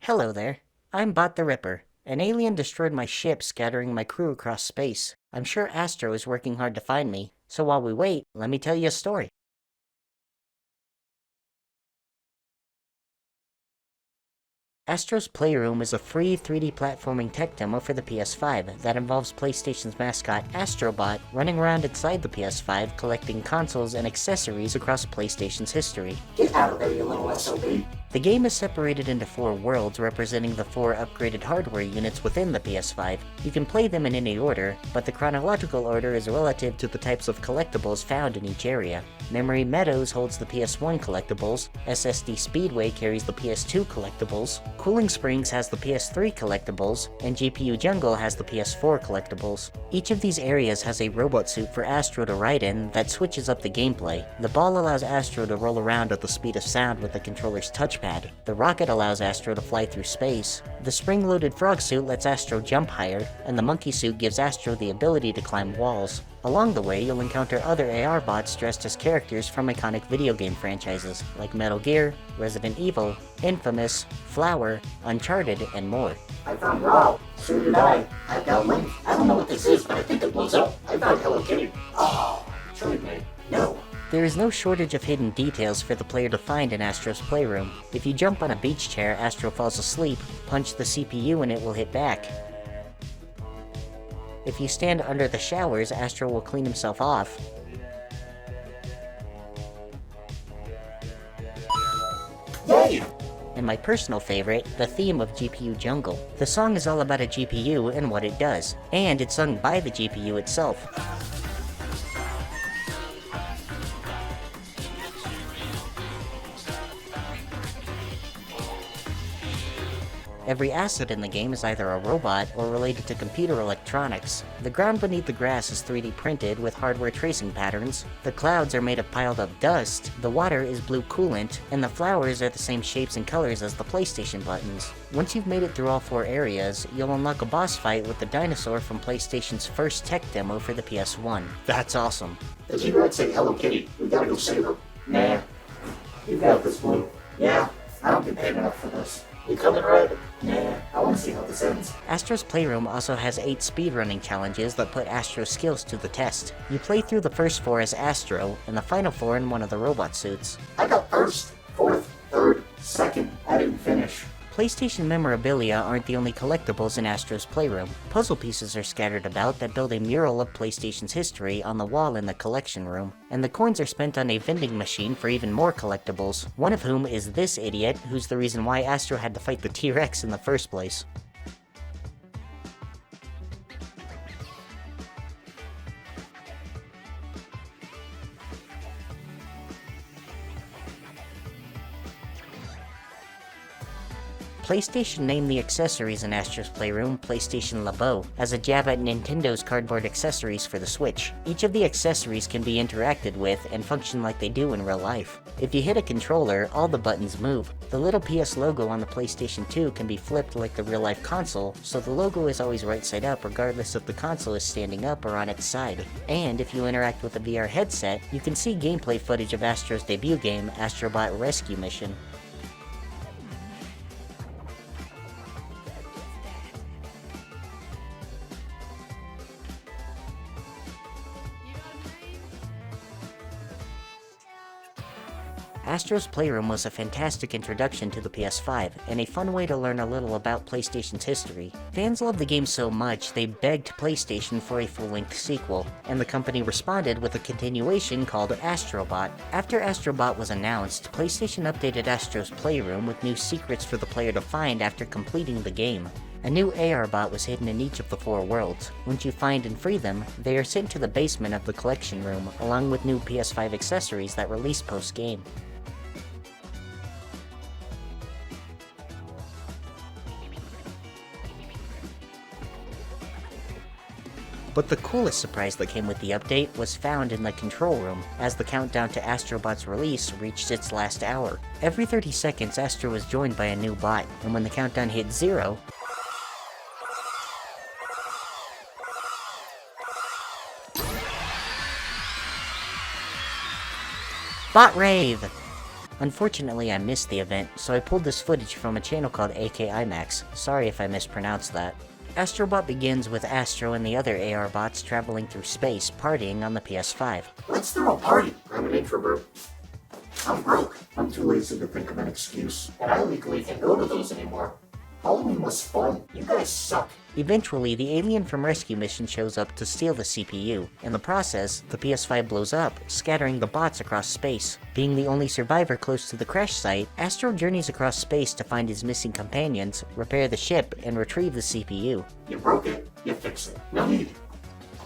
Hello there. I'm Bot the Ripper. An alien destroyed my ship, scattering my crew across space. I'm sure Astro is working hard to find me, so while we wait, let me tell you a story. Astro's Playroom is a free 3D platforming tech demo for the PS5 that involves PlayStation's mascot Astro Bot running around inside the PS5 collecting consoles and accessories across PlayStation's history. Get out of there, you little SOB. The game is separated into 4 worlds representing the 4 upgraded hardware units within the PS5. You can play them in any order, but the chronological order is relative to the types of collectibles found in each area. Memory Meadows holds the PS1 collectibles, SSD Speedway carries the PS2 collectibles, Cooling Springs has the PS3 collectibles, and GPU Jungle has the PS4 collectibles. Each of these areas has a robot suit for Astro to ride in that switches up the gameplay. The ball allows Astro to roll around at the speed of sound with the controller's touchpad. The rocket allows Astro to fly through space. The spring-loaded frog suit lets Astro jump higher, and the monkey suit gives Astro the ability to climb walls. Along the way, you'll encounter other AR bots dressed as characters from iconic video game franchises like Metal Gear, Resident Evil, Infamous, Flower, Uncharted, and more. I found Raw. So did I. I found Link. I don't know what this is, but I think it blows up. I found Hello Kitty. Oh, trade me. No. There is no shortage of hidden details for the player to find in Astro's Playroom. If you jump on a beach chair, Astro falls asleep, punch the CPU and it will hit back. If you stand under the showers, Astro will clean himself off. Yay! And my personal favorite, the theme of GPU Jungle. The song is all about a GPU and what it does, and it's sung by the GPU itself. Every asset in the game is either a robot or related to computer electronics. The ground beneath the grass is 3D printed with hardware tracing patterns, the clouds are made of piled up dust, the water is blue coolant, and the flowers are the same shapes and colors as the PlayStation buttons. Once you've made it through all 4 areas, you'll unlock a boss fight with the dinosaur from PlayStation's first tech demo for the PS1. That's awesome. The T-Rex say Hello Kitty. We gotta go save her. Nah. You got this, Blue. Yeah, I don't get paid enough for this. You coming, Red? Nah, I want to see how this ends. Astro's Playroom also has 8 speedrunning challenges that put Astro's skills to the test. You play through the first 4 as Astro, and the final 4 in one of the robot suits. I got first, fourth, third, second. I didn't finish. PlayStation memorabilia aren't the only collectibles in Astro's Playroom. Puzzle pieces are scattered about that build a mural of PlayStation's history on the wall in the collection room, and the coins are spent on a vending machine for even more collectibles, one of whom is this idiot, who's the reason why Astro had to fight the T-Rex in the first place. PlayStation named the accessories in Astro's Playroom PlayStation Labo, as a jab at Nintendo's cardboard accessories for the Switch. Each of the accessories can be interacted with and function like they do in real life. If you hit a controller, all the buttons move. The little PS logo on the PlayStation 2 can be flipped like the real-life console, so the logo is always right side up regardless if the console is standing up or on its side. And if you interact with a VR headset, you can see gameplay footage of Astro's debut game, Astro Bot Rescue Mission. Astro's Playroom was a fantastic introduction to the PS5, and a fun way to learn a little about PlayStation's history. Fans loved the game so much, they begged PlayStation for a full-length sequel, and the company responded with a continuation called Astro Bot. After Astro Bot was announced, PlayStation updated Astro's Playroom with new secrets for the player to find after completing the game. A new AR bot was hidden in each of the 4 worlds. Once you find and free them, they are sent to the basement of the collection room, along with new PS5 accessories that release post-game. But the coolest surprise that came with the update was found in the control room, as the countdown to Astro Bot's release reached its last hour. Every 30 seconds, Astro was joined by a new bot, and when the countdown hit 0, Bot Rave! Unfortunately, I missed the event, so I pulled this footage from a channel called akimax. Sorry if I mispronounced that. Astro Bot begins with Astro and the other AR bots traveling through space, partying on the PS5. Let's throw a party. I'm an introvert. I'm broke. I'm too lazy to think of an excuse. And I legally can't go to those anymore. Halloween was fun. You guys suck. Eventually, the alien from Rescue Mission shows up to steal the CPU. In the process, the PS5 blows up, scattering the bots across space. Being the only survivor close to the crash site, Astro journeys across space to find his missing companions, repair the ship, and retrieve the CPU. You broke it. You fix it. No need.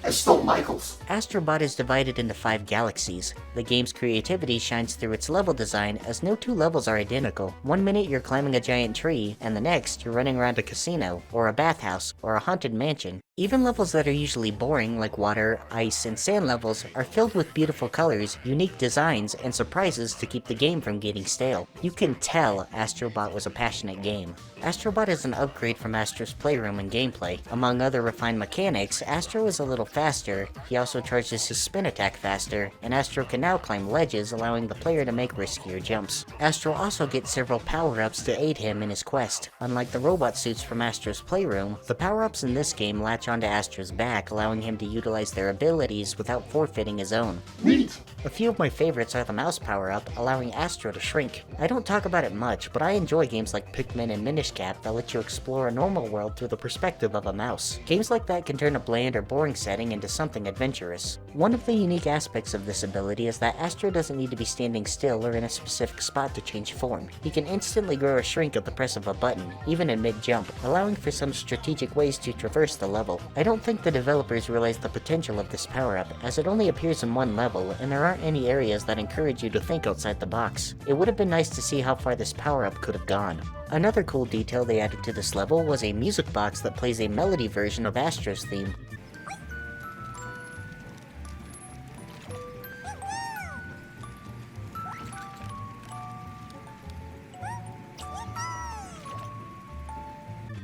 I stole Michael's. Astro Bot is divided into 5 galaxies. The game's creativity shines through its level design, as no 2 levels are identical. One minute you're climbing a giant tree, and the next you're running around a casino, or a bathhouse, or a haunted mansion. Even levels that are usually boring, like water, ice, and sand levels, are filled with beautiful colors, unique designs, and surprises to keep the game from getting stale. You can tell Astro Bot was a passionate game. Astro Bot is an upgrade from Astro's Playroom in gameplay. Among other refined mechanics, Astro is a little faster, he also charges his spin attack faster, and Astro can now climb ledges, allowing the player to make riskier jumps. Astro also gets several power-ups to aid him in his quest. Unlike the robot suits from Astro's Playroom, the power-ups in this game latch onto Astro's back, allowing him to utilize their abilities without forfeiting his own. Neat. A few of my favorites are the mouse power-up, allowing Astro to shrink. I don't talk about it much, but I enjoy games like Pikmin and Minish Cap that let you explore a normal world through the perspective of a mouse. Games like that can turn a bland or boring setting into something adventurous. One of the unique aspects of this ability is that Astro doesn't need to be standing still or in a specific spot to change form. He can instantly grow or shrink at the press of a button, even in mid-jump, allowing for some strategic ways to traverse the level. I don't think the developers realize the potential of this power-up, as it only appears in one level, and there aren't any areas that encourage you to think outside the box. It would have been nice to see how far this power-up could have gone. Another cool detail they added to this level was a music box that plays a melody version of Astro's theme.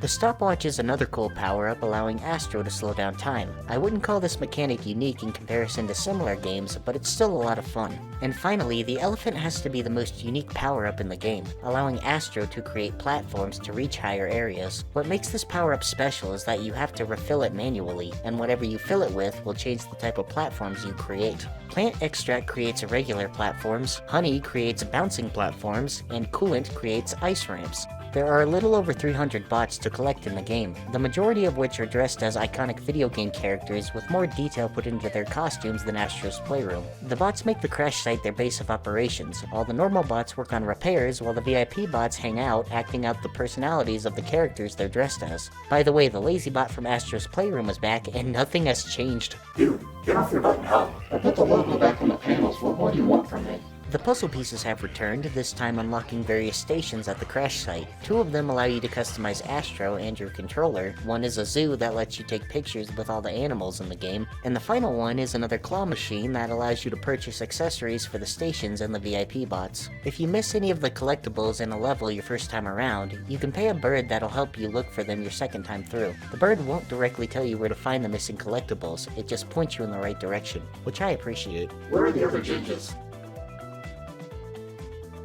The stopwatch is another cool power-up, allowing Astro to slow down time. I wouldn't call this mechanic unique in comparison to similar games, but it's still a lot of fun. And finally, the elephant has to be the most unique power-up in the game, allowing Astro to create platforms to reach higher areas. What makes this power-up special is that you have to refill it manually, and whatever you fill it with will change the type of platforms you create. Plant extract creates irregular platforms, honey creates bouncing platforms, and coolant creates ice ramps. There are a little over 300 bots to collect in the game, the majority of which are dressed as iconic video game characters with more detail put into their costumes than Astro's Playroom. The bots make the crash site their base of operations, while the normal bots work on repairs while the VIP bots hang out, acting out the personalities of the characters they're dressed as. By the way, the lazy bot from Astro's Playroom is back, and nothing has changed. Dude, get off your button hub. I put the logo back on the panels. What more do you want from me? The puzzle pieces have returned, this time unlocking various stations at the crash site. 2 of them allow you to customize Astro and your controller. One is a zoo that lets you take pictures with all the animals in the game, and the final one is another claw machine that allows you to purchase accessories for the stations and the VIP bots. If you miss any of the collectibles in a level your first time around, you can pay a bird that'll help you look for them your second time through. The bird won't directly tell you where to find the missing collectibles, it just points you in the right direction, which I appreciate. Where are the other Ginges?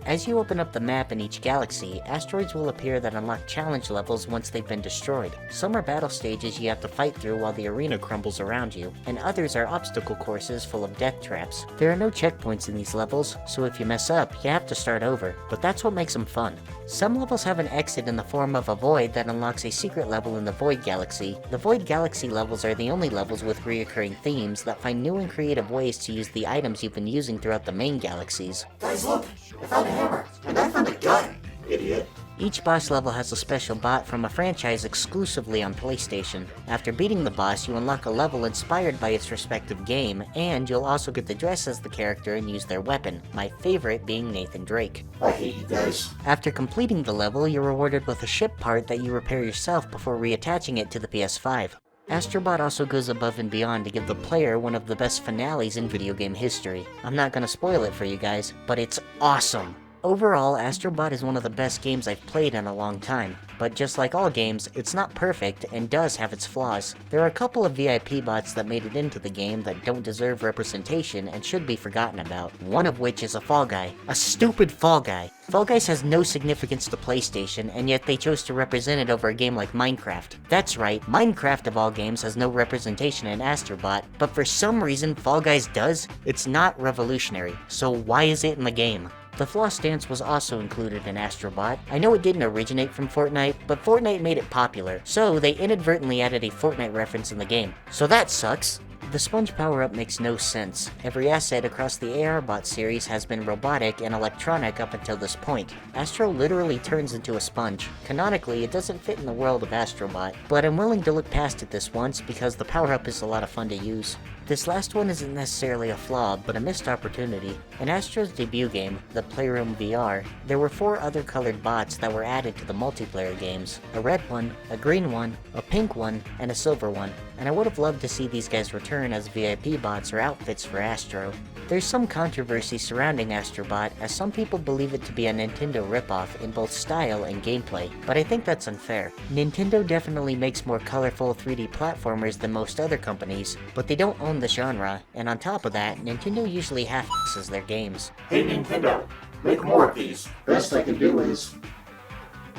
As you open up the map in each galaxy, asteroids will appear that unlock challenge levels once they've been destroyed. Some are battle stages you have to fight through while the arena crumbles around you, and others are obstacle courses full of death traps. There are no checkpoints in these levels, so if you mess up, you have to start over, but that's what makes them fun. Some levels have an exit in the form of a void that unlocks a secret level in the Void Galaxy. The Void Galaxy levels are the only levels with reoccurring themes that find new and creative ways to use the items you've been using throughout the main galaxies. Guys, look! I found a hammer! And I found a gun! Idiot. Each boss level has a special bot from a franchise exclusively on PlayStation. After beating the boss, you unlock a level inspired by its respective game, and you'll also get to dress as the character and use their weapon, my favorite being Nathan Drake. I hate you guys. After completing the level, you're rewarded with a ship part that you repair yourself before reattaching it to the PS5. Astro Bot also goes above and beyond to give the player one of the best finales in video game history. I'm not gonna spoil it for you guys, but it's awesome! Overall, Astro Bot is one of the best games I've played in a long time, but just like all games, it's not perfect and does have its flaws. There are a couple of VIP bots that made it into the game that don't deserve representation and should be forgotten about, one of which is a Fall Guy. A stupid Fall Guy. Fall Guys has no significance to PlayStation, and yet they chose to represent it over a game like Minecraft. That's right, Minecraft of all games has no representation in Astro Bot, but for some reason Fall Guys does. It's not revolutionary, so why is it in the game? The floss stance was also included in Astro Bot. I know it didn't originate from Fortnite, but Fortnite made it popular, so they inadvertently added a Fortnite reference in the game. So that sucks. The sponge power-up makes no sense. Every asset across the AR Bot series has been robotic and electronic up until this point. Astro literally turns into a sponge. Canonically, it doesn't fit in the world of Astro Bot, but I'm willing to look past it this once because the power-up is a lot of fun to use. This last one isn't necessarily a flaw, but a missed opportunity. In Astro's debut game, the Playroom VR, there were 4 other colored bots that were added to the multiplayer games. A red one, a green one, a pink one, and a silver one. And I would have loved to see these guys return as VIP bots or outfits for Astro. There's some controversy surrounding Astro Bot, as some people believe it to be a Nintendo ripoff in both style and gameplay, but I think that's unfair. Nintendo definitely makes more colorful 3D platformers than most other companies, but they don't own the genre, and on top of that, Nintendo usually half-asses their games. Hey Nintendo, make more of these. Best I can do is...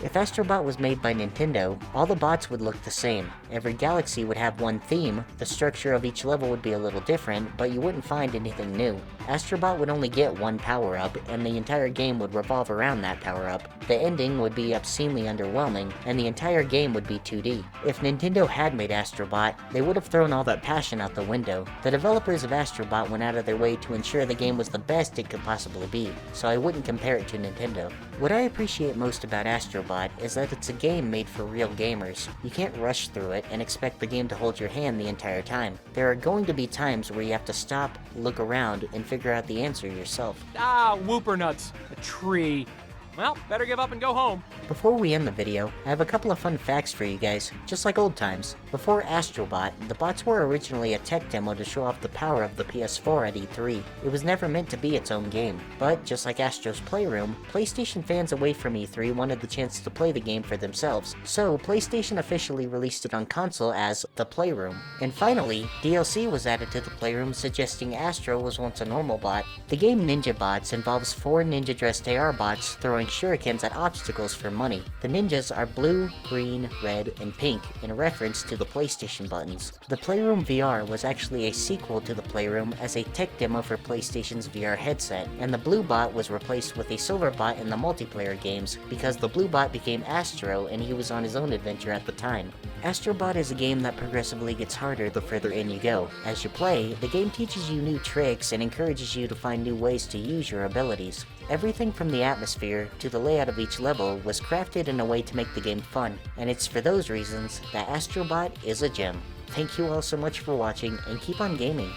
If Astro Bot was made by Nintendo, all the bots would look the same. Every galaxy would have one theme, the structure of each level would be a little different, but you wouldn't find anything new. Astro Bot would only get one power-up, and the entire game would revolve around that power-up. The ending would be obscenely underwhelming, and the entire game would be 2D. If Nintendo had made Astro Bot, they would have thrown all that passion out the window. The developers of Astro Bot went out of their way to ensure the game was the best it could possibly be, so I wouldn't compare it to Nintendo. What I appreciate most about Astro Bot is that it's a game made for real gamers. You can't rush through it and expect the game to hold your hand the entire time. There are going to be times where you have to stop, look around, and figure out the answer yourself. Ah, whooper nuts. A tree. Well, better give up and go home. Before we end the video, I have a couple of fun facts for you guys, just like old times. Before Astro Bot, the bots were originally a tech demo to show off the power of the PS4 at E3. It was never meant to be its own game, but just like Astro's Playroom, PlayStation fans away from E3 wanted the chance to play the game for themselves, so PlayStation officially released it on console as the Playroom. And finally, DLC was added to the Playroom suggesting Astro was once a normal bot. The game Ninja Bots involves 4 ninja-dressed AR bots throwing shurikens at obstacles for money. The ninjas are blue, green, red, and pink in reference to the PlayStation buttons. The Playroom VR was actually a sequel to the Playroom as a tech demo for PlayStation's VR headset, and the blue bot was replaced with a silver bot in the multiplayer games because the blue bot became Astro and he was on his own adventure at the time. Astro Bot is a game that progressively gets harder the further in you go. As you play, the game teaches you new tricks and encourages you to find new ways to use your abilities. Everything from the atmosphere to the layout of each level was crafted in a way to make the game fun, and it's for those reasons that Astro Bot is a gem. Thank you all so much for watching, and keep on gaming.